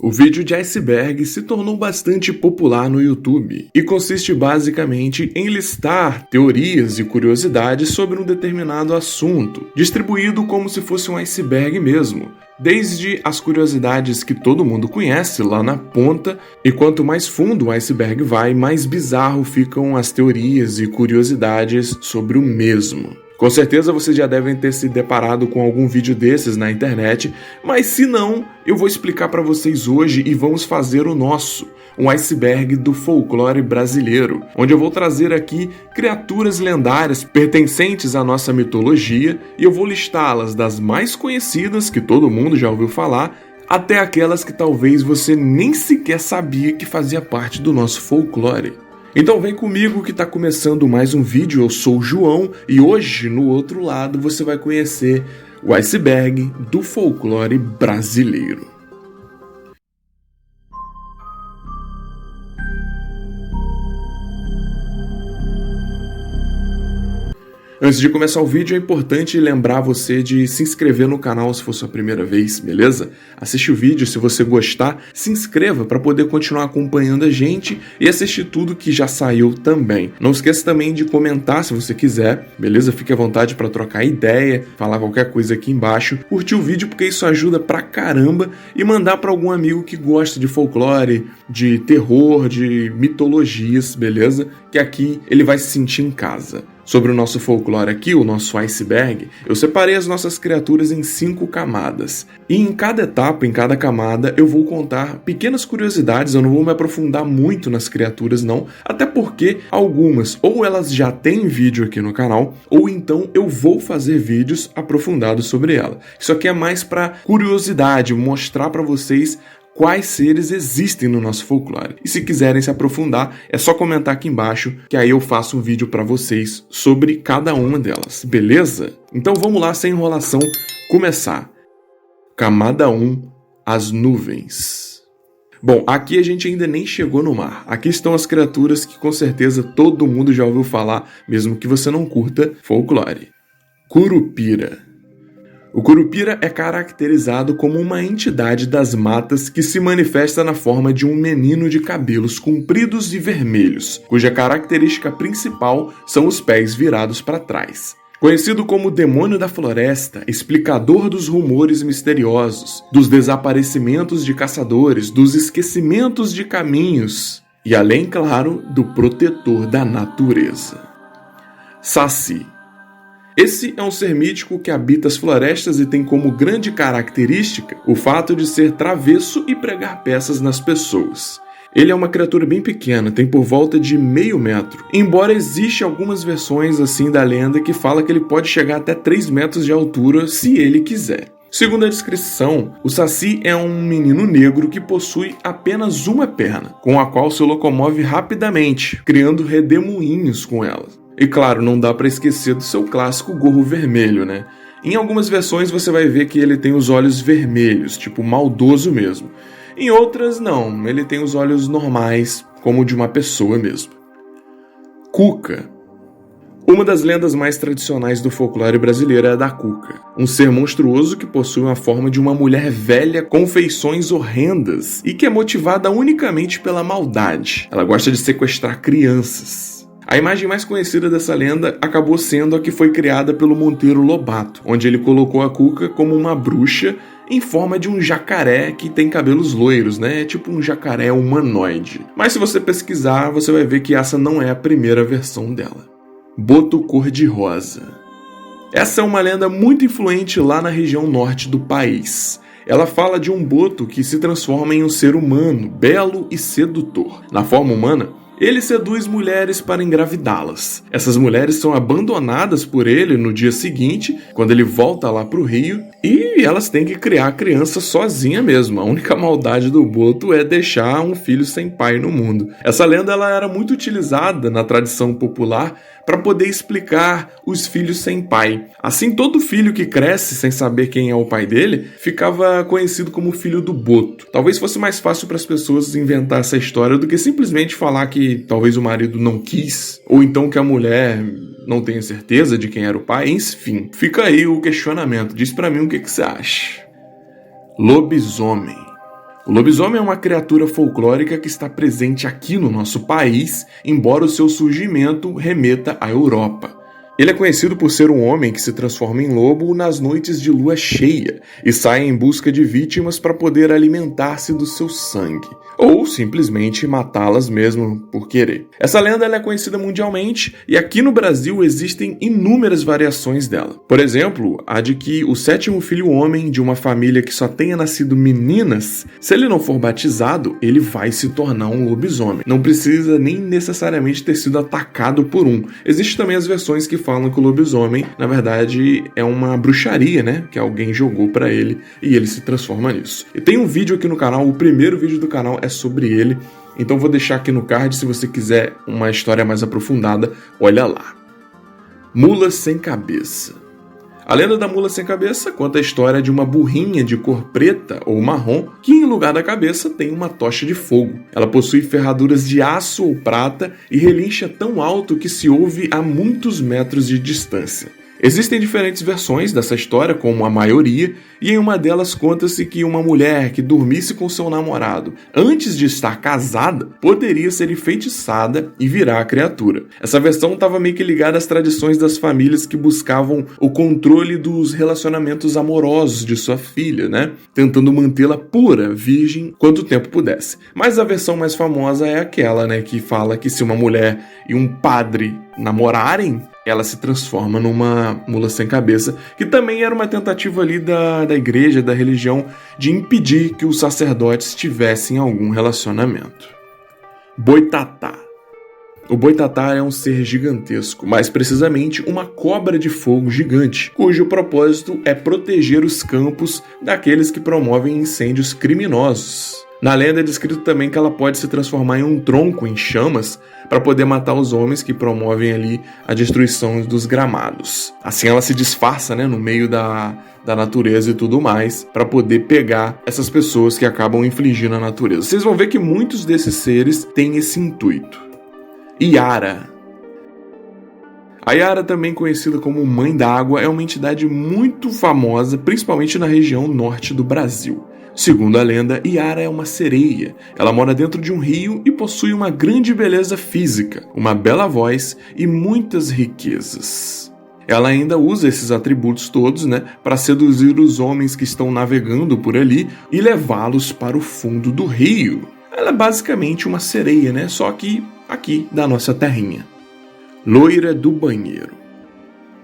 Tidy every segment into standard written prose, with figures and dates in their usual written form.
O vídeo de iceberg se tornou bastante popular no YouTube e consiste basicamente em listar teorias e curiosidades sobre um determinado assunto, distribuído como se fosse um iceberg mesmo, desde as curiosidades que todo mundo conhece lá na ponta, e quanto mais fundo o iceberg vai, mais bizarro ficam as teorias e curiosidades sobre o mesmo. Com certeza vocês já devem ter se deparado com algum vídeo desses na internet, mas se não, eu vou explicar para vocês hoje e vamos fazer o nosso, um iceberg do folclore brasileiro, onde eu vou trazer aqui criaturas lendárias pertencentes à nossa mitologia e eu vou listá-las das mais conhecidas, que todo mundo já ouviu falar, até aquelas que talvez você nem sequer sabia que fazia parte do nosso folclore. Então vem comigo que está começando mais um vídeo, eu sou o João e hoje no outro lado você vai conhecer o iceberg do folclore brasileiro. Antes de começar o vídeo, é importante lembrar você de se inscrever no canal se for sua primeira vez, beleza? Assiste o vídeo, se você gostar, se inscreva para poder continuar acompanhando a gente e assistir tudo que já saiu também. Não esqueça também de comentar se você quiser, beleza? Fique à vontade para trocar ideia, falar qualquer coisa aqui embaixo, curtir o vídeo porque isso ajuda pra caramba e mandar para algum amigo que gosta de folclore, de terror, de mitologias, beleza? Que aqui ele vai se sentir em casa. Sobre o nosso folclore aqui, o nosso iceberg, eu separei as nossas criaturas em 5 camadas. E em cada etapa, em cada camada, eu vou contar pequenas curiosidades, eu não vou me aprofundar muito nas criaturas não, até porque algumas ou elas já têm vídeo aqui no canal, ou então eu vou fazer vídeos aprofundados sobre ela. Isso aqui é mais para curiosidade, mostrar para vocês quais seres existem no nosso folclore. E se quiserem se aprofundar, é só comentar aqui embaixo, que aí eu faço um vídeo para vocês sobre cada uma delas, beleza? Então vamos lá, sem enrolação, começar. Camada 1, as nuvens. Bom, aqui a gente ainda nem chegou no mar. Aqui estão as criaturas que com certeza todo mundo já ouviu falar, mesmo que você não curta folclore. Curupira. O Curupira é caracterizado como uma entidade das matas que se manifesta na forma de um menino de cabelos compridos e vermelhos, cuja característica principal são os pés virados para trás. Conhecido como demônio da floresta, explicador dos rumores misteriosos, dos desaparecimentos de caçadores, dos esquecimentos de caminhos e, além, claro, do protetor da natureza. Saci. Esse é um ser mítico que habita as florestas e tem como grande característica o fato de ser travesso e pregar peças nas pessoas. Ele é uma criatura bem pequena, tem por volta de meio metro, embora existe algumas versões assim da lenda que fala que ele pode chegar até 3 metros de altura se ele quiser. Segundo a descrição, o Saci é um menino negro que possui apenas uma perna, com a qual se locomove rapidamente, criando redemoinhos com ela. E claro, não dá para esquecer do seu clássico gorro vermelho, né? Em algumas versões você vai ver que ele tem os olhos vermelhos, tipo maldoso mesmo. Em outras não, ele tem os olhos normais, como de uma pessoa mesmo. Cuca. Uma das lendas mais tradicionais do folclore brasileiro é a da Cuca, um ser monstruoso que possui a forma de uma mulher velha com feições horrendas e que é motivada unicamente pela maldade. Ela gosta de sequestrar crianças. A imagem mais conhecida dessa lenda acabou sendo a que foi criada pelo Monteiro Lobato, onde ele colocou a Cuca como uma bruxa em forma de um jacaré que tem cabelos loiros, né? É tipo um jacaré humanoide. Mas se você pesquisar, você vai ver que essa não é a primeira versão dela. Boto cor-de-rosa. Essa é uma lenda muito influente lá na região norte do país. Ela fala de um boto que se transforma em um ser humano, belo e sedutor. Na forma humana, ele seduz mulheres para engravidá-las. Essas mulheres são abandonadas por ele no dia seguinte, quando ele volta lá para o Rio, e elas têm que criar a criança sozinha mesmo. A única maldade do boto é deixar um filho sem pai no mundo. Essa lenda ela era muito utilizada na tradição popular para poder explicar os filhos sem pai. Assim, todo filho que cresce sem saber quem é o pai dele ficava conhecido como filho do boto. Talvez fosse mais fácil para as pessoas inventar essa história do que simplesmente falar que talvez o marido não quis, ou então que a mulher não tenha certeza de quem era o pai. Enfim, fica aí o questionamento. Diz pra mim o que você acha. Lobisomem. O lobisomem é uma criatura folclórica que está presente aqui no nosso país, embora o seu surgimento remeta à Europa. Ele é conhecido por ser um homem que se transforma em lobo nas noites de lua cheia e sai em busca de vítimas para poder alimentar-se do seu sangue, ou simplesmente matá-las mesmo por querer. Essa lenda ela é conhecida mundialmente e aqui no Brasil existem inúmeras variações dela. Por exemplo, a de que o sétimo filho homem de uma família que só tenha nascido meninas, se ele não for batizado, ele vai se tornar um lobisomem. Não precisa nem necessariamente ter sido atacado por um. Existem também as versões que falam que o lobisomem, na verdade, é uma bruxaria, né? Que alguém jogou pra ele e ele se transforma nisso. E tem um vídeo aqui no canal, o primeiro vídeo do canal é sobre ele, então vou deixar aqui no card se você quiser uma história mais aprofundada, olha lá. Mula sem cabeça. A lenda da mula sem cabeça conta a história de uma burrinha de cor preta ou marrom que em lugar da cabeça tem uma tocha de fogo. Ela possui ferraduras de aço ou prata e relincha tão alto que se ouve a muitos metros de distância. Existem diferentes versões dessa história, como a maioria, e em uma delas conta-se que uma mulher que dormisse com seu namorado antes de estar casada poderia ser enfeitiçada e virar a criatura. Essa versão estava meio que ligada às tradições das famílias que buscavam o controle dos relacionamentos amorosos de sua filha, né? Tentando mantê-la pura, virgem, quanto tempo pudesse. Mas a versão mais famosa é aquela, né, que fala que se uma mulher e um padre namorarem, ela se transforma numa mula sem cabeça, que também era uma tentativa ali da igreja, da religião, de impedir que os sacerdotes tivessem algum relacionamento. Boitatá. O boitatá é um ser gigantesco, mais precisamente uma cobra de fogo gigante, cujo propósito é proteger os campos daqueles que promovem incêndios criminosos. Na lenda é descrito também que ela pode se transformar em um tronco em chamas para poder matar os homens que promovem ali a destruição dos gramados. Assim ela se disfarça, né, no meio da natureza e tudo mais, para poder pegar essas pessoas que acabam infligindo a natureza. Vocês vão ver que muitos desses seres têm esse intuito. Iara. A Iara, também conhecida como Mãe d'Água, é uma entidade muito famosa, principalmente na região norte do Brasil. Segundo a lenda, Iara é uma sereia. Ela mora dentro de um rio e possui uma grande beleza física, uma bela voz e muitas riquezas. Ela ainda usa esses atributos todos, né, para seduzir os homens que estão navegando por ali e levá-los para o fundo do rio. Ela é basicamente uma sereia, né, só que aqui da nossa terrinha. Loira do banheiro.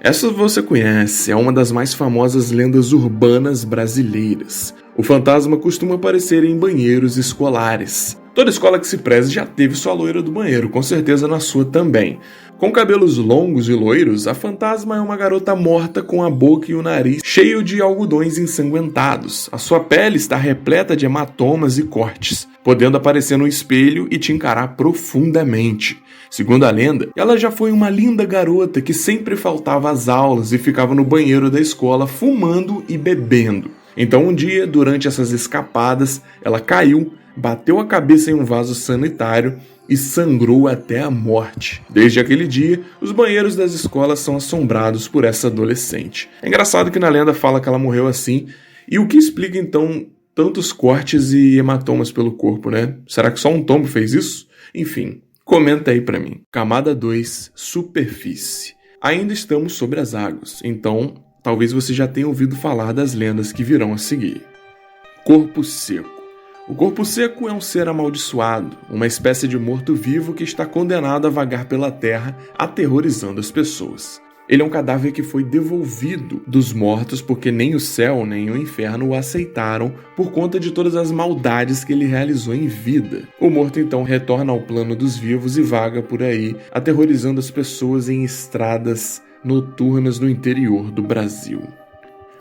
Essa você conhece, é uma das mais famosas lendas urbanas brasileiras. O fantasma costuma aparecer em banheiros escolares. Toda escola que se preze já teve sua loira do banheiro, com certeza na sua também. Com cabelos longos e loiros, a fantasma é uma garota morta com a boca e o nariz cheio de algodões ensanguentados. A sua pele está repleta de hematomas e cortes, podendo aparecer no espelho e te encarar profundamente. Segundo a lenda, ela já foi uma linda garota que sempre faltava às aulas e ficava no banheiro da escola fumando e bebendo. Então um dia, durante essas escapadas, ela caiu, bateu a cabeça em um vaso sanitário e sangrou até a morte. Desde aquele dia, os banheiros das escolas são assombrados por essa adolescente. É engraçado que na lenda fala que ela morreu assim, e o que explica então tantos cortes e hematomas pelo corpo, né? Será que só um tombo fez isso? Enfim, comenta aí pra mim. Camada 2, superfície. Ainda estamos sobre as águas, então talvez você já tenha ouvido falar das lendas que virão a seguir. Corpo seco. O corpo seco é um ser amaldiçoado, uma espécie de morto-vivo que está condenado a vagar pela terra, aterrorizando as pessoas. Ele é um cadáver que foi devolvido dos mortos porque nem o céu nem o inferno o aceitaram por conta de todas as maldades que ele realizou em vida. O morto então retorna ao plano dos vivos e vaga por aí, aterrorizando as pessoas em estradas noturnas no interior do Brasil.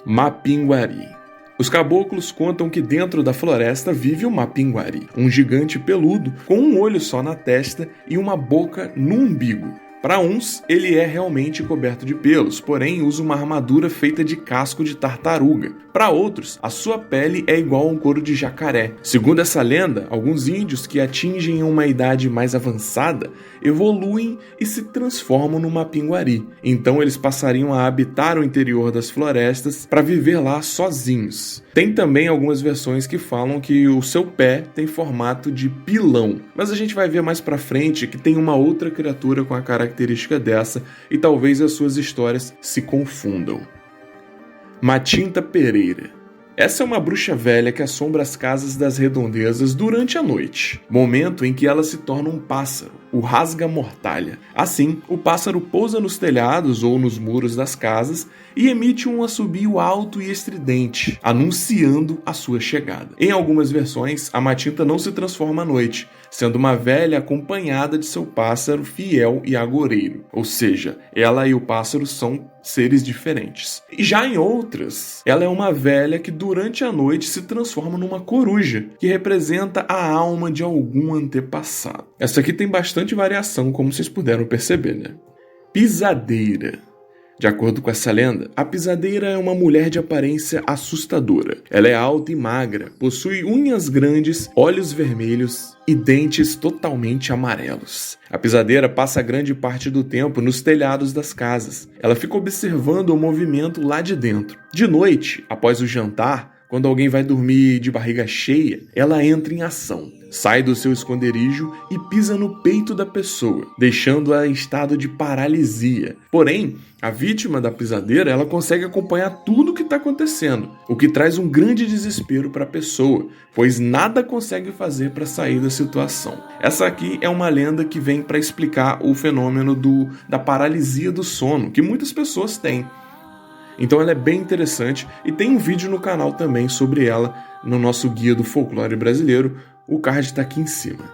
Mapinguari. Os caboclos contam que dentro da floresta vive o Mapinguari, um gigante peludo com um olho só na testa e uma boca no umbigo. Para uns, ele é realmente coberto de pelos, porém usa uma armadura feita de casco de tartaruga. Para outros, a sua pele é igual a um couro de jacaré. Segundo essa lenda, alguns índios que atingem uma idade mais avançada evoluem e se transformam no Mapinguari. Então eles passariam a habitar o interior das florestas para viver lá sozinhos. Tem também algumas versões que falam que o seu pé tem formato de pilão, mas a gente vai ver mais pra frente que tem uma outra criatura com a característica dessa e talvez as suas histórias se confundam. Matinta Pereira. Essa é uma bruxa velha que assombra as casas das redondezas durante a noite, momento em que ela se torna um pássaro, o rasga-mortalha. Assim, o pássaro pousa nos telhados ou nos muros das casas e emite um assobio alto e estridente, anunciando a sua chegada. Em algumas versões, a Matinta não se transforma à noite, sendo uma velha acompanhada de seu pássaro fiel e agoureiro, ou seja, ela e o pássaro são seres diferentes. E já em outras, ela é uma velha que durante a noite se transforma numa coruja, que representa a alma de algum antepassado. Essa aqui tem bastante variação, como vocês puderam perceber, né? Pisadeira. De acordo com essa lenda, a pisadeira é uma mulher de aparência assustadora. Ela é alta e magra, possui unhas grandes, olhos vermelhos e dentes totalmente amarelos. A pisadeira passa grande parte do tempo nos telhados das casas. Ela fica observando o movimento lá de dentro. De noite, após o jantar, quando alguém vai dormir de barriga cheia, ela entra em ação. Sai do seu esconderijo e pisa no peito da pessoa, deixando-a em estado de paralisia. Porém, a vítima da pisadeira, ela consegue acompanhar tudo o que está acontecendo, o que traz um grande desespero para a pessoa, pois nada consegue fazer para sair da situação. Essa aqui é uma lenda que vem para explicar o fenômeno da paralisia do sono, que muitas pessoas têm. Então ela é bem interessante e tem um vídeo no canal também sobre ela, no nosso guia do folclore brasileiro. O card está aqui em cima.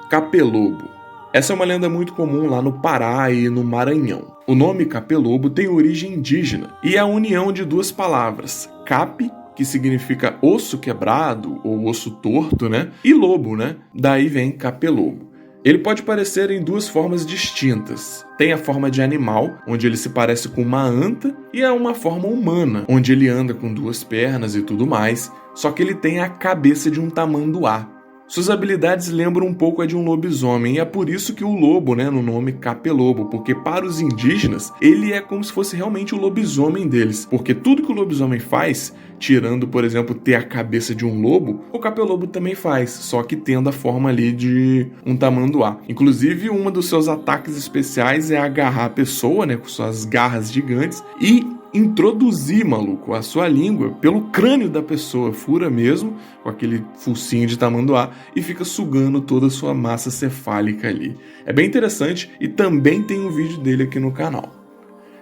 Capelobo. Essa é uma lenda muito comum lá no Pará e no Maranhão. O nome Capelobo tem origem indígena e é a união de duas palavras, cape, que significa osso quebrado ou osso torto, né? E lobo, né? Daí vem Capelobo. Ele pode aparecer em duas formas distintas. Tem a forma de animal, onde ele se parece com uma anta, e há uma forma humana, onde ele anda com duas pernas e tudo mais, só que ele tem a cabeça de um tamanduá. Suas habilidades lembram um pouco a de um lobisomem, e é por isso que o lobo, né, no nome Capelobo, porque para os indígenas, ele é como se fosse realmente o lobisomem deles, porque tudo que o lobisomem faz, tirando, por exemplo, ter a cabeça de um lobo, o Capelobo também faz, só que tendo a forma ali de um tamanduá. Inclusive, um dos seus ataques especiais é agarrar a pessoa, né, com suas garras gigantes, e introduzir, maluco, a sua língua pelo crânio da pessoa, fura mesmo, com aquele focinho de tamanduá, e fica sugando toda a sua massa cefálica ali. É bem interessante e também tem um vídeo dele aqui no canal.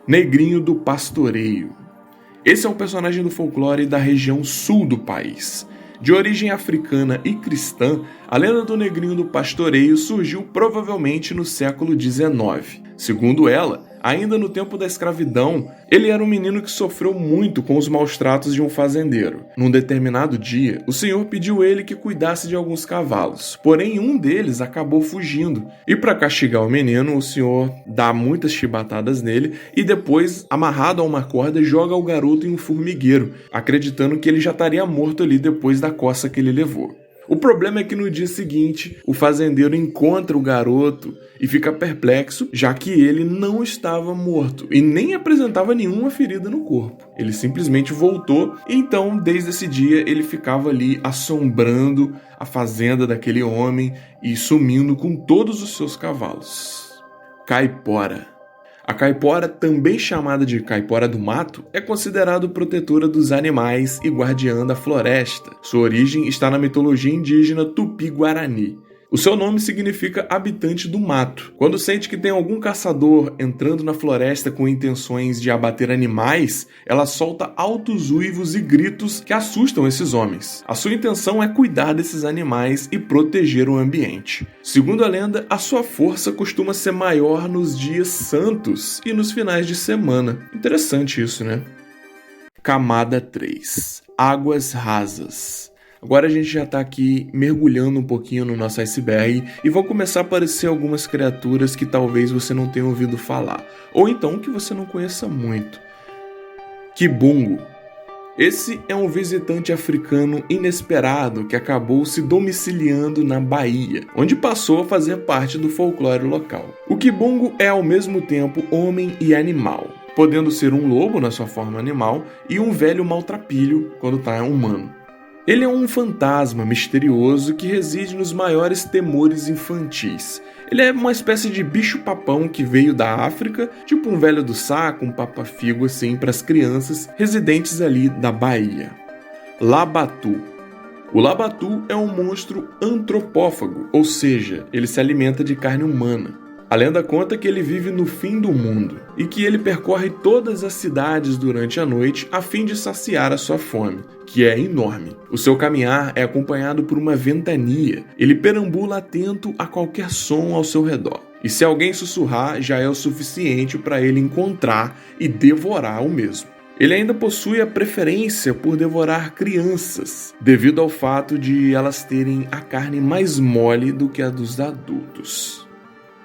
Negrinho do Pastoreio. Esse é um personagem do folclore da região sul do país. De origem africana e cristã, a lenda do Negrinho do Pastoreio surgiu provavelmente no século XIX. Segundo ela, ainda no tempo da escravidão, ele era um menino que sofreu muito com os maus tratos de um fazendeiro. Num determinado dia, o senhor pediu ele que cuidasse de alguns cavalos, porém um deles acabou fugindo. E para castigar o menino, o senhor dá muitas chibatadas nele e depois, amarrado a uma corda, joga o garoto em um formigueiro, acreditando que ele já estaria morto ali depois da coça que ele levou. O problema é que no dia seguinte, o fazendeiro encontra o garoto e fica perplexo, já que ele não estava morto e nem apresentava nenhuma ferida no corpo. Ele simplesmente voltou e então, desde esse dia, ele ficava ali assombrando a fazenda daquele homem e sumindo com todos os seus cavalos. Caipora. A caipora, também chamada de caipora do mato, é considerada protetora dos animais e guardiã da floresta. Sua origem está na mitologia indígena Tupi-Guarani. O seu nome significa habitante do mato. Quando sente que tem algum caçador entrando na floresta com intenções de abater animais, ela solta altos uivos e gritos que assustam esses homens. A sua intenção é cuidar desses animais e proteger o ambiente. Segundo a lenda, a sua força costuma ser maior nos dias santos e nos finais de semana. Interessante isso, né? Camada 3. Águas rasas. Agora a gente já está aqui mergulhando um pouquinho no nosso iceberg e vão começar a aparecer algumas criaturas que talvez você não tenha ouvido falar, ou então que você não conheça muito. Kibungo. Esse é um visitante africano inesperado que acabou se domiciliando na Bahia, onde passou a fazer parte do folclore local. O Kibungo é ao mesmo tempo homem e animal. podendo ser um lobo na sua forma animal e um velho maltrapilho quando está humano. Ele é um fantasma misterioso que reside nos maiores temores infantis. Ele é uma espécie de bicho-papão que veio da África, tipo um velho do saco, um papa-figo assim para as crianças residentes ali da Bahia. Labatu. O labatu é um monstro antropófago, ou seja, ele se alimenta de carne humana. A lenda conta que ele vive no fim do mundo e que ele percorre todas as cidades durante a noite a fim de saciar a sua fome, que é enorme. O seu caminhar é acompanhado por uma ventania. Ele perambula atento a qualquer som ao seu redor. E se alguém sussurrar, já é o suficiente para ele encontrar e devorar o mesmo. Ele ainda possui a preferência por devorar crianças, devido ao fato de elas terem a carne mais mole do que a dos adultos.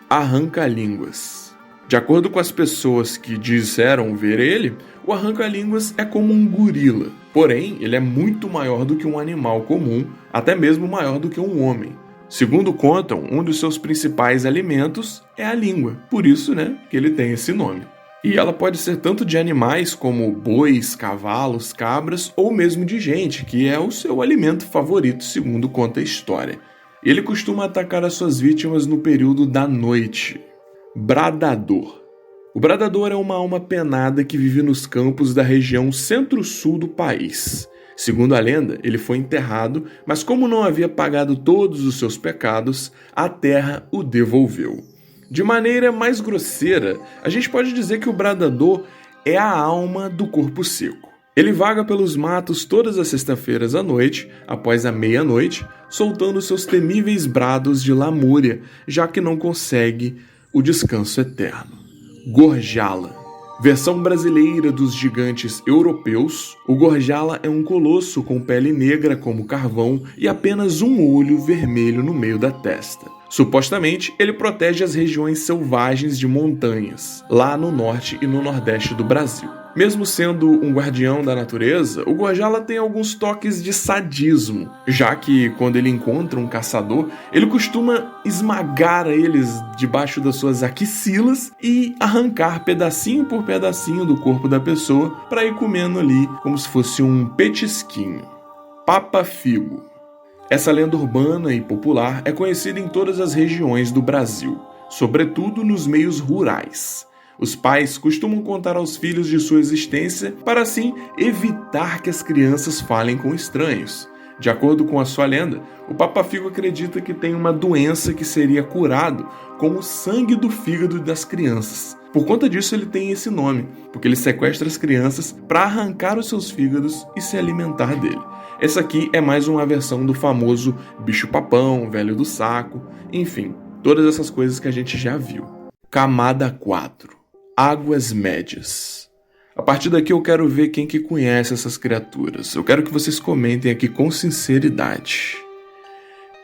Arranca-línguas. De acordo com as pessoas que disseram ver ele, o arranca-línguas é como um gorila. Porém, ele é muito maior do que um animal comum, até mesmo maior do que um homem. Segundo contam, um dos seus principais alimentos é a língua, por isso, que ele tem esse nome. E ela pode ser tanto de animais como bois, cavalos, cabras ou mesmo de gente, que é o seu alimento favorito, segundo conta a história. Ele costuma atacar as suas vítimas no período da noite. Bradador. O bradador é uma alma penada que vive nos campos da região centro-sul do país. Segundo a lenda, ele foi enterrado, mas como não havia pagado todos os seus pecados, a terra o devolveu. De maneira mais grosseira, a gente pode dizer que o bradador é a alma do corpo seco. Ele vaga pelos matos todas as sextas-feiras à noite, após a meia-noite, soltando seus temíveis brados de lamúria, já que não consegue o descanso eterno. Gorjala. Versão brasileira dos gigantes europeus, o Gorjala é um colosso com pele negra como carvão e apenas um olho vermelho no meio da testa. Supostamente, ele protege as regiões selvagens de montanhas, lá no norte e no nordeste do Brasil. Mesmo sendo um guardião da natureza, o Gorjala tem alguns toques de sadismo, já que quando ele encontra um caçador, ele costuma esmagar eles debaixo das suas axilas e arrancar pedacinho por pedacinho do corpo da pessoa para ir comendo ali como se fosse um petisquinho. Papa-figo. Essa lenda urbana e popular é conhecida em todas as regiões do Brasil, sobretudo nos meios rurais. Os pais costumam contar aos filhos de sua existência para assim evitar que as crianças falem com estranhos. De acordo com a sua lenda, o Papa-figo acredita que tem uma doença que seria curado com o sangue do fígado das crianças. Por conta disso ele tem esse nome, porque ele sequestra as crianças para arrancar os seus fígados e se alimentar dele. Essa aqui é mais uma versão do famoso bicho-papão, velho do saco, enfim, todas essas coisas que a gente já viu. Camada 4. Águas Médias. A partir daqui eu quero ver quem que conhece essas criaturas. Eu quero que vocês comentem aqui com sinceridade.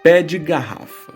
Pé de garrafa.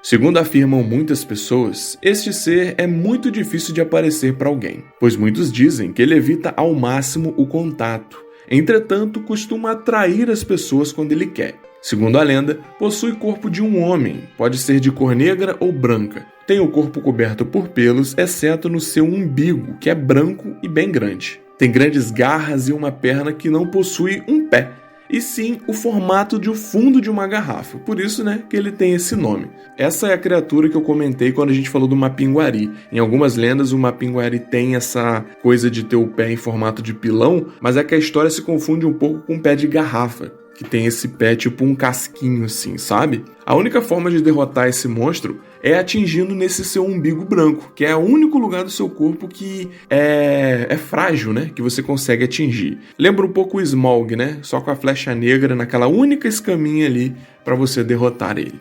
Segundo afirmam muitas pessoas, este ser é muito difícil de aparecer para alguém, pois muitos dizem que ele evita ao máximo o contato. Entretanto, costuma atrair as pessoas quando ele quer. Segundo a lenda, possui corpo de um homem, pode ser de cor negra ou branca. Tem o corpo coberto por pelos, exceto no seu umbigo, que é branco e bem grande. Tem grandes garras e uma perna que não possui um pé, e sim o formato de o fundo de uma garrafa. Por isso, que ele tem esse nome. Essa é a criatura que eu comentei quando a gente falou do mapinguari. Em algumas lendas, o mapinguari tem essa coisa de ter o pé em formato de pilão, mas é que a história se confunde um pouco com o pé de garrafa, que tem esse pé tipo um casquinho assim, sabe? A única forma de derrotar esse monstro é atingindo nesse seu umbigo branco, que é o único lugar do seu corpo que é frágil, que você consegue atingir. Lembra um pouco o Smaug, só com a flecha negra naquela única escaminha ali para você derrotar ele.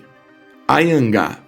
Anhangá.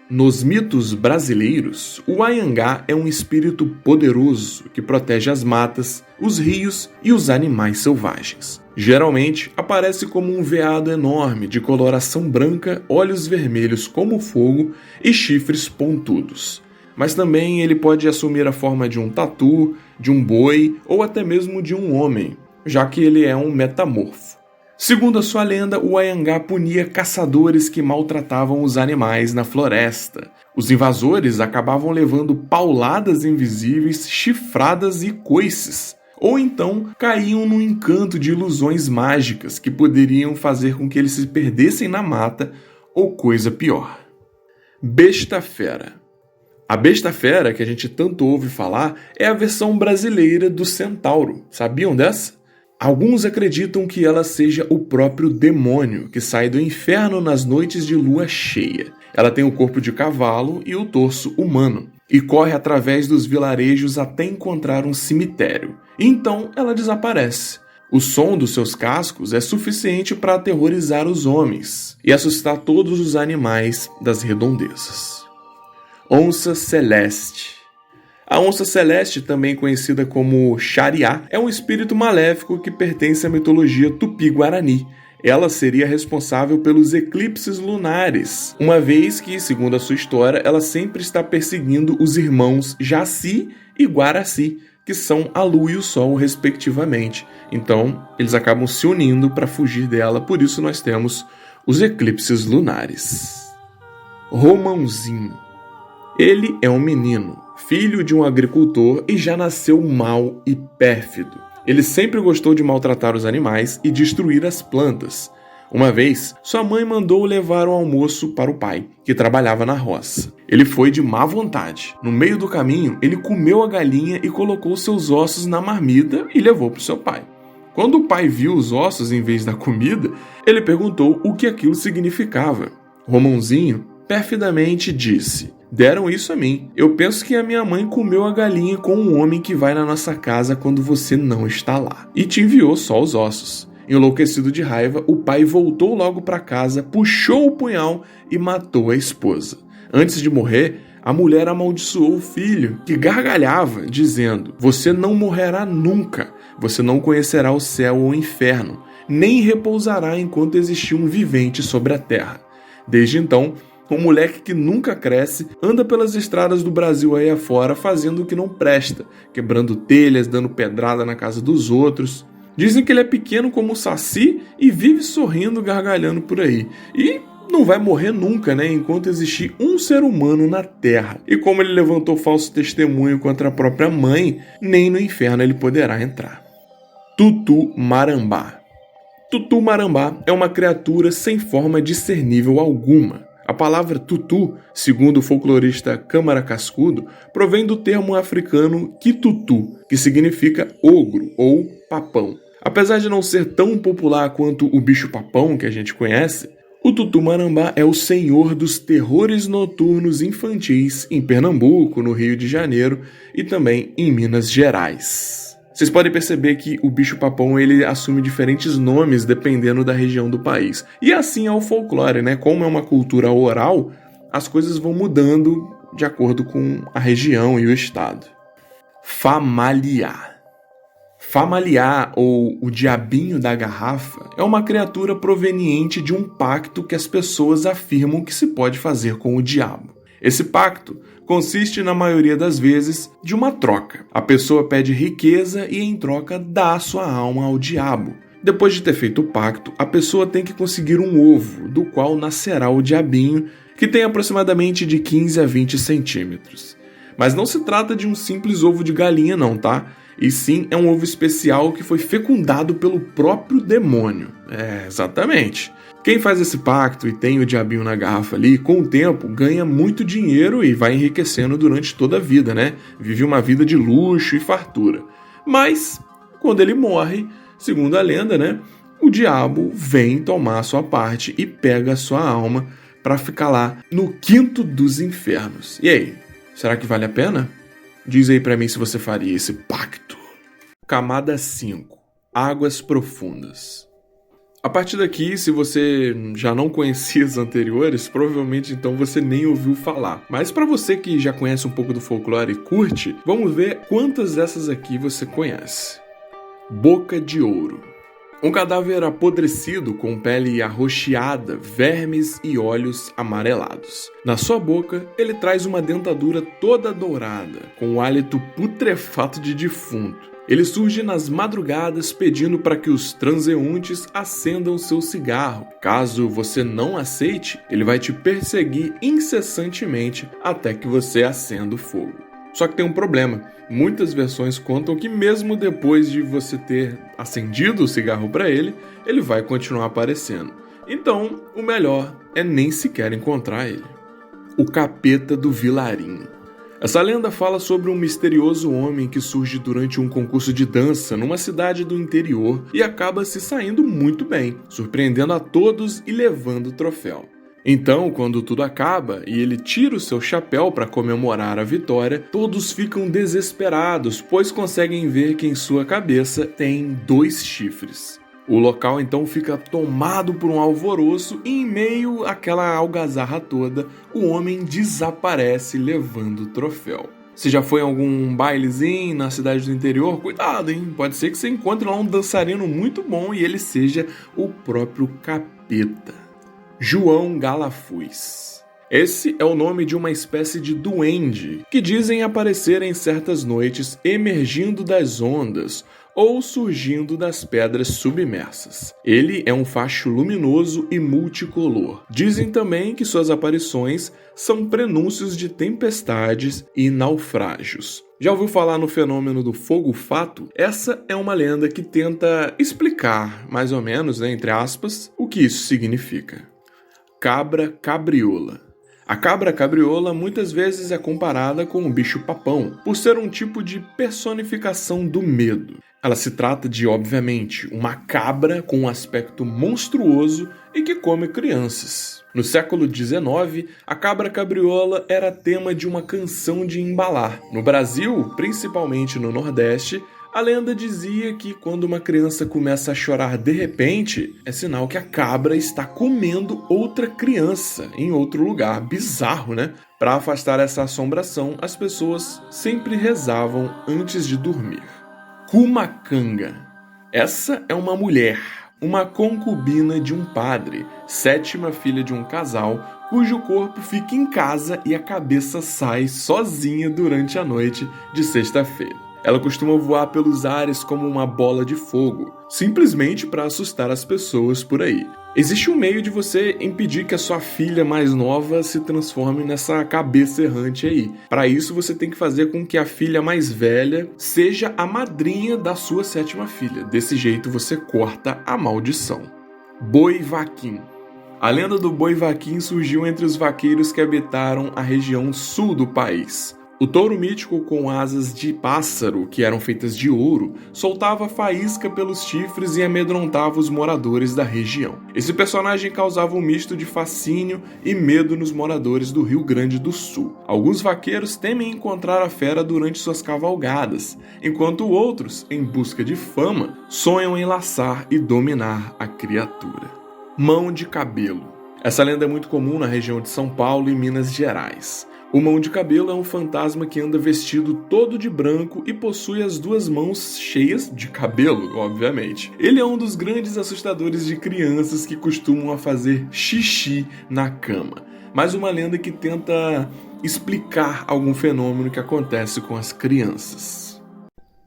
Nos mitos brasileiros, o Anhangá é um espírito poderoso que protege as matas, os rios e os animais selvagens. Geralmente, aparece como um veado enorme de coloração branca, olhos vermelhos como fogo e chifres pontudos. Mas também ele pode assumir a forma de um tatu, de um boi ou até mesmo de um homem, já que ele é um metamorfo. Segundo a sua lenda, o Anhangá punia caçadores que maltratavam os animais na floresta. Os invasores acabavam levando pauladas invisíveis, chifradas e coices, ou então caíam no encanto de ilusões mágicas que poderiam fazer com que eles se perdessem na mata ou coisa pior. Besta Fera. A Besta Fera, que a gente tanto ouve falar, é a versão brasileira do centauro. Sabiam dessa? Alguns acreditam que ela seja o próprio demônio que sai do inferno nas noites de lua cheia. Ela tem o corpo de cavalo e o torso humano, e corre através dos vilarejos até encontrar um cemitério. Então ela desaparece. O som dos seus cascos é suficiente para aterrorizar os homens e assustar todos os animais das redondezas. Onça Celeste. A onça celeste, também conhecida como Xariá, é um espírito maléfico que pertence à mitologia tupi-guarani. Ela seria responsável pelos eclipses lunares, uma vez que, segundo a sua história, ela sempre está perseguindo os irmãos Jaci e Guaraci, que são a lua e o sol, respectivamente. Então, eles acabam se unindo para fugir dela, por isso nós temos os eclipses lunares. Romãozinho. Ele é um menino, filho de um agricultor e já nasceu mau e pérfido. Ele sempre gostou de maltratar os animais e destruir as plantas. Uma vez, sua mãe mandou levar o almoço para o pai, que trabalhava na roça. Ele foi de má vontade. No meio do caminho, ele comeu a galinha e colocou seus ossos na marmita e levou para o seu pai. Quando o pai viu os ossos em vez da comida, ele perguntou o que aquilo significava. Romãozinho perfidamente disse: "Deram isso a mim. Eu penso que a minha mãe comeu a galinha com um homem que vai na nossa casa quando você não está lá. E te enviou só os ossos." Enlouquecido de raiva, o pai voltou logo para casa, puxou o punhal e matou a esposa. Antes de morrer, a mulher amaldiçoou o filho, que gargalhava, dizendo: "Você não morrerá nunca. Você não conhecerá o céu ou o inferno, nem repousará enquanto existir um vivente sobre a terra." Desde então, um moleque que nunca cresce anda pelas estradas do Brasil aí afora fazendo o que não presta, quebrando telhas, dando pedrada na casa dos outros. Dizem que ele é pequeno como o Saci e vive sorrindo, gargalhando por aí. E não vai morrer nunca, né? Enquanto existir um ser humano na Terra. E como ele levantou falso testemunho contra a própria mãe, nem no inferno ele poderá entrar. Tutu-Marambá. Tutu-Marambá é uma criatura sem forma discernível alguma. A palavra tutu, segundo o folclorista Câmara Cascudo, provém do termo africano kitutu, que significa ogro ou papão. Apesar de não ser tão popular quanto o bicho-papão que a gente conhece, o Tutu-Marambá é o senhor dos terrores noturnos infantis em Pernambuco, no Rio de Janeiro e também em Minas Gerais. Vocês podem perceber que o bicho-papão ele assume diferentes nomes dependendo da região do país. E assim é o folclore, né? Como é uma cultura oral, as coisas vão mudando de acordo com a região e o estado. Famaliá. Famaliá, ou o diabinho da garrafa, é uma criatura proveniente de um pacto que as pessoas afirmam que se pode fazer com o diabo. Esse pacto consiste, na maioria das vezes, de uma troca. A pessoa pede riqueza e, em troca, dá a sua alma ao diabo. Depois de ter feito o pacto, a pessoa tem que conseguir um ovo, do qual nascerá o diabinho, que tem aproximadamente de 15 a 20 centímetros. Mas não se trata de um simples ovo de galinha não, tá? E sim é um ovo especial que foi fecundado pelo próprio demônio. Exatamente. Quem faz esse pacto e tem o diabinho na garrafa ali, com o tempo ganha muito dinheiro e vai enriquecendo durante toda a vida, né? Vive uma vida de luxo e fartura. Mas, quando ele morre, segundo a lenda, né? O diabo vem tomar a sua parte e pega a sua alma para ficar lá no quinto dos infernos. E aí, será que vale a pena? Diz aí pra mim se você faria esse pacto. Camada 5. Águas profundas. A partir daqui, se você já não conhecia as anteriores, provavelmente então você nem ouviu falar. Mas para você que já conhece um pouco do folclore e curte, vamos ver quantas dessas aqui você conhece. Boca de Ouro. Um cadáver apodrecido com pele arroxeada, vermes e olhos amarelados. Na sua boca, ele traz uma dentadura toda dourada, com o hálito putrefato de defunto. Ele surge nas madrugadas pedindo para que os transeuntes acendam seu cigarro. Caso você não aceite, ele vai te perseguir incessantemente até que você acenda o fogo. Só que tem um problema. Muitas versões contam que mesmo depois de você ter acendido o cigarro para ele, ele vai continuar aparecendo. Então, o melhor é nem sequer encontrar ele. O Capeta do Vilarinho. Essa lenda fala sobre um misterioso homem que surge durante um concurso de dança numa cidade do interior e acaba se saindo muito bem, surpreendendo a todos e levando o troféu. Então, quando tudo acaba e ele tira o seu chapéu para comemorar a vitória, todos ficam desesperados, pois conseguem ver que em sua cabeça tem 2 chifres. O local então fica tomado por um alvoroço e em meio àquela algazarra toda, o homem desaparece levando o troféu. Se já foi em algum bailezinho na cidade do interior, cuidado, hein? Pode ser que você encontre lá um dançarino muito bom e ele seja o próprio capeta. João Galafuz. Esse é o nome de uma espécie de duende que dizem aparecer em certas noites emergindo das ondas ou surgindo das pedras submersas. Ele é um facho luminoso e multicolor. Dizem também que suas aparições são prenúncios de tempestades e naufrágios. Já ouviu falar no fenômeno do fogo-fato? Essa é uma lenda que tenta explicar, mais ou menos, entre aspas, o que isso significa. Cabra cabriola. A cabra cabriola muitas vezes é comparada com o bicho-papão, por ser um tipo de personificação do medo. Ela se trata de, obviamente, uma cabra com um aspecto monstruoso e que come crianças. No século XIX, a cabra cabriola era tema de uma canção de embalar. No Brasil, principalmente no Nordeste, a lenda dizia que quando uma criança começa a chorar de repente, é sinal que a cabra está comendo outra criança em outro lugar. Bizarro, né? Para afastar essa assombração, as pessoas sempre rezavam antes de dormir. Cumacanga. Essa é uma mulher, uma concubina de um padre, 7ª filha de um casal, cujo corpo fica em casa e a cabeça sai sozinha durante a noite de sexta-feira. Ela costuma voar pelos ares como uma bola de fogo, simplesmente para assustar as pessoas por aí. Existe um meio de você impedir que a sua filha mais nova se transforme nessa cabeça errante aí. Para isso, você tem que fazer com que a filha mais velha seja a madrinha da sua 7ª filha. Desse jeito, você corta a maldição. Boi Vaquim. A lenda do Boi Vaquim surgiu entre os vaqueiros que habitaram a região sul do país. O touro mítico com asas de pássaro, que eram feitas de ouro, soltava faísca pelos chifres e amedrontava os moradores da região. Esse personagem causava um misto de fascínio e medo nos moradores do Rio Grande do Sul. Alguns vaqueiros temem encontrar a fera durante suas cavalgadas, enquanto outros, em busca de fama, sonham em laçar e dominar a criatura. Mão de cabelo. Essa lenda é muito comum na região de São Paulo e Minas Gerais. O Mão de Cabelo é um fantasma que anda vestido todo de branco e possui as 2 mãos cheias de cabelo, obviamente. Ele é um dos grandes assustadores de crianças que costumam a fazer xixi na cama. Mais uma lenda que tenta explicar algum fenômeno que acontece com as crianças.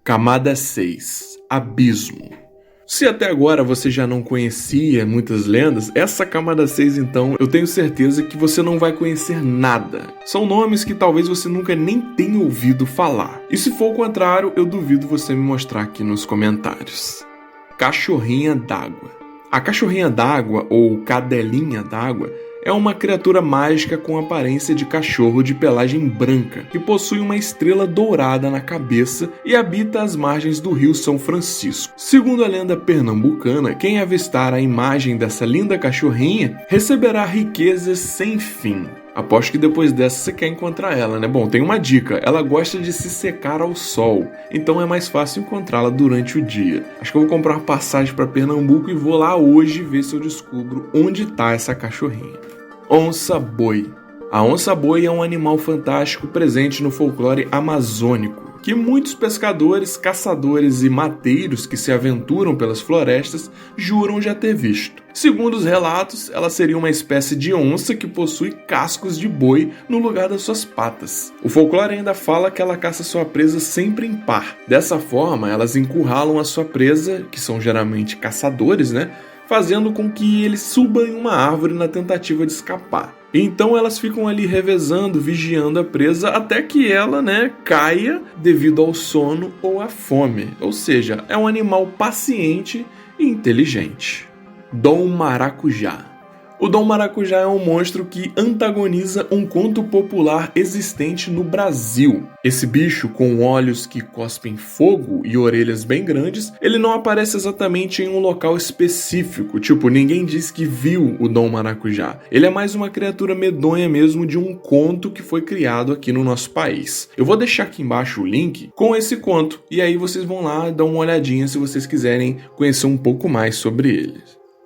Camada 6. Abismo. Se até agora você já não conhecia muitas lendas, essa camada 6 então, eu tenho certeza que você não vai conhecer nada. São nomes que talvez você nunca nem tenha ouvido falar. E se for o contrário, eu duvido você me mostrar aqui nos comentários. Cachorrinha d'água. A cachorrinha d'água, ou cadelinha d'água, é uma criatura mágica com aparência de cachorro de pelagem branca, que possui uma estrela dourada na cabeça e habita as margens do rio São Francisco. Segundo a lenda pernambucana, quem avistar a imagem dessa linda cachorrinha receberá riquezas sem fim. Aposto que depois dessa você quer encontrar ela, né? Bom, tem uma dica, ela gosta de se secar ao sol, então é mais fácil encontrá-la durante o dia. Acho que eu vou comprar uma passagem para Pernambuco e vou lá hoje ver se eu descubro onde está essa cachorrinha. Onça-boi. A onça-boi é um animal fantástico presente no folclore amazônico, que muitos pescadores, caçadores e mateiros que se aventuram pelas florestas juram já ter visto. Segundo os relatos, ela seria uma espécie de onça que possui cascos de boi no lugar das suas patas. O folclore ainda fala que ela caça sua presa sempre em par. Dessa forma, elas encurralam a sua presa, que são geralmente caçadores, né? Fazendo com que eles subam em uma árvore na tentativa de escapar. Então elas ficam ali revezando, vigiando a presa até que ela, caia devido ao sono ou à fome. Ou seja, é um animal paciente e inteligente. Dom Maracujá. O Dom Maracujá é um monstro que antagoniza um conto popular existente no Brasil. Esse bicho, com olhos que cospem fogo e orelhas bem grandes, ele não aparece exatamente em um local específico, tipo, ninguém diz que viu o Dom Maracujá. Ele é mais uma criatura medonha mesmo de um conto que foi criado aqui no nosso país. Eu vou deixar aqui embaixo o link com esse conto, e aí vocês vão lá dar uma olhadinha se vocês quiserem conhecer um pouco mais sobre ele.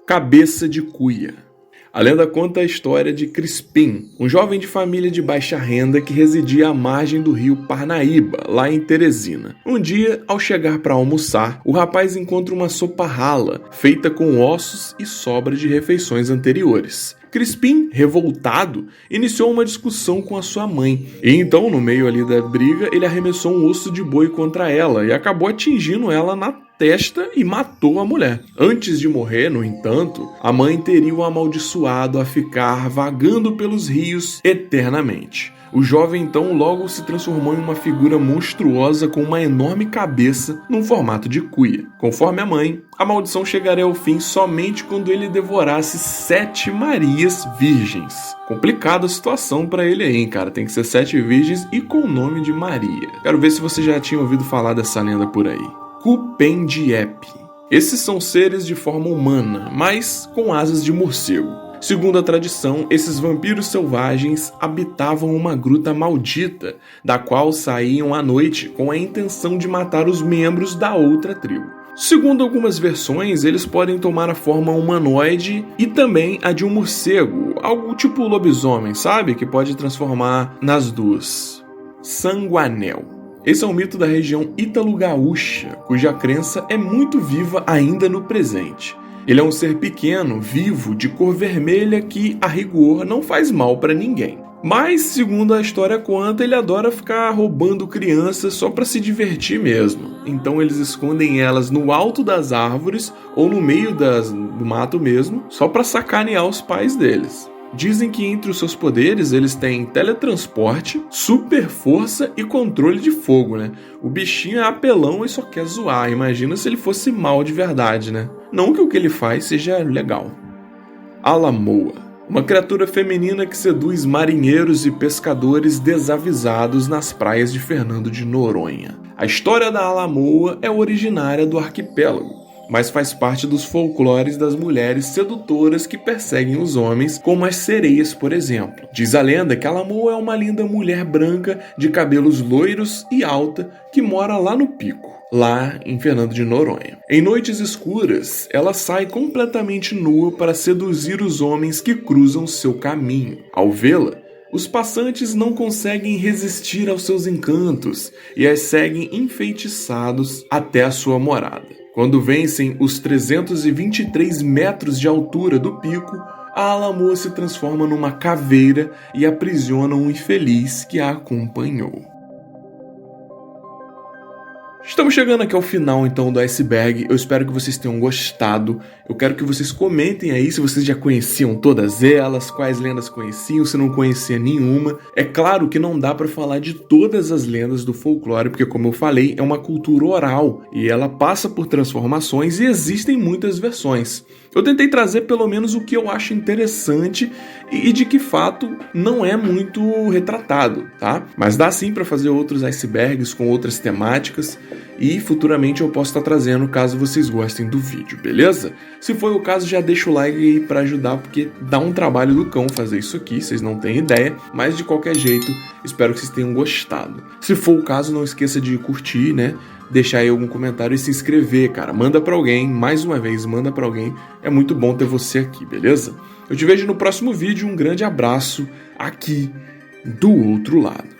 Cabeça de cuia. A lenda conta a história de Crispim, um jovem de família de baixa renda que residia à margem do rio Parnaíba, lá em Teresina. Um dia, ao chegar para almoçar, o rapaz encontra uma sopa rala, feita com ossos e sobra de refeições anteriores. Crispim, revoltado, iniciou uma discussão com a sua mãe. E então, no meio ali da briga, ele arremessou um osso de boi contra ela e acabou atingindo ela na testa e matou a mulher. Antes de morrer, no entanto, a mãe teria o amaldiçoado a ficar vagando pelos rios eternamente. O jovem então logo se transformou em uma figura monstruosa com uma enorme cabeça num formato de cuia. Conforme a mãe, a maldição chegaria ao fim somente quando ele devorasse 7 Marias virgens. Complicada a situação pra ele aí, hein, cara? Tem que ser 7 virgens e com o nome de Maria. Quero ver se você já tinha ouvido falar dessa lenda por aí. Kupendiepe. Esses são seres de forma humana, mas com asas de morcego. Segundo a tradição, esses vampiros selvagens habitavam uma gruta maldita, da qual saíam à noite com a intenção de matar os membros da outra tribo. Segundo algumas versões, eles podem tomar a forma humanoide e também a de um morcego, algo tipo lobisomem, sabe? Que pode transformar nas duas. Sanguanel. Esse é um mito da região ítalo-gaúcha, cuja crença é muito viva ainda no presente. Ele é um ser pequeno, vivo, de cor vermelha que, a rigor, não faz mal para ninguém. Mas, segundo a história conta, ele adora ficar roubando crianças só para se divertir mesmo. Então eles escondem elas no alto das árvores ou no meio do mato mesmo, só para sacanear os pais deles. Dizem que entre os seus poderes eles têm teletransporte, super força e controle de fogo, né? O bichinho é apelão e só quer zoar. Imagina se ele fosse mal de verdade, né? Não que o que ele faz seja legal. Alamoa. Uma criatura feminina que seduz marinheiros e pescadores desavisados nas praias de Fernando de Noronha. A história da Alamoa é originária do arquipélago, mas faz parte dos folclores das mulheres sedutoras que perseguem os homens, como as sereias, por exemplo. Diz a lenda que a Alamoa é uma linda mulher branca de cabelos loiros e alta que mora lá no Pico, lá em Fernando de Noronha. Em noites escuras, ela sai completamente nua para seduzir os homens que cruzam seu caminho. Ao vê-la, os passantes não conseguem resistir aos seus encantos e as seguem enfeitiçados até a sua morada. Quando vencem os 323 metros de altura do pico, a Alamoa se transforma numa caveira e aprisiona um infeliz que a acompanhou. Estamos chegando aqui ao final então do iceberg, eu espero que vocês tenham gostado. Eu quero que vocês comentem aí se vocês já conheciam todas elas, quais lendas conheciam, se não conhecia nenhuma. É claro que não dá para falar de todas as lendas do folclore, porque como eu falei, é uma cultura oral e ela passa por transformações e existem muitas versões. Eu tentei trazer pelo menos o que eu acho interessante e de que fato não é muito retratado, tá? Mas dá sim para fazer outros icebergs com outras temáticas e futuramente eu posso estar trazendo caso vocês gostem do vídeo, beleza? Se for o caso, já deixa o like aí para ajudar, porque dá um trabalho do cão fazer isso aqui, vocês não têm ideia, mas de qualquer jeito, espero que vocês tenham gostado. Se for o caso, não esqueça de curtir, né? Deixar aí algum comentário e se inscrever, cara. Manda pra alguém, mais uma vez, manda pra alguém. É muito bom ter você aqui, beleza? Eu te vejo no próximo vídeo. Um grande abraço aqui do outro lado.